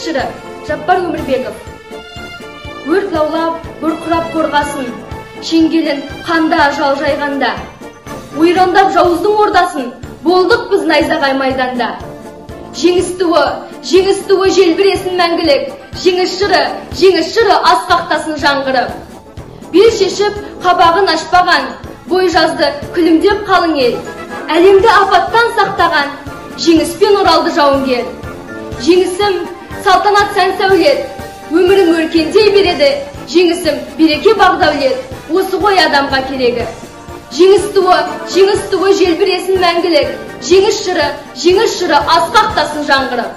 жыры Жаппар Өмірбеков. Өрт лаулап, бұрқырап қорғасын, шеңгелін қанда ажал жайғанда. Ойрандап жауыздың ордасын, болдық біз найзағай майданда. Жеңіс туы желбіресін мәңгілік, жеңіс жыры асқақтасын жаңғырып. Бел шешіп, қабағын ашпаған, бой жазды күлімдеп қалың ел. Әлемді апаттан сақтаған, жеңіспен оралды жауынгер. Жеңісім салтанат сән сәулет, өмірім өркендей береді, жеңісім береке бақ-дәулет, осы ғой адамға керегі. Жеңіс туы желбіресін мәңгілік, жеңіс жыры асқақтасын жаңғырып.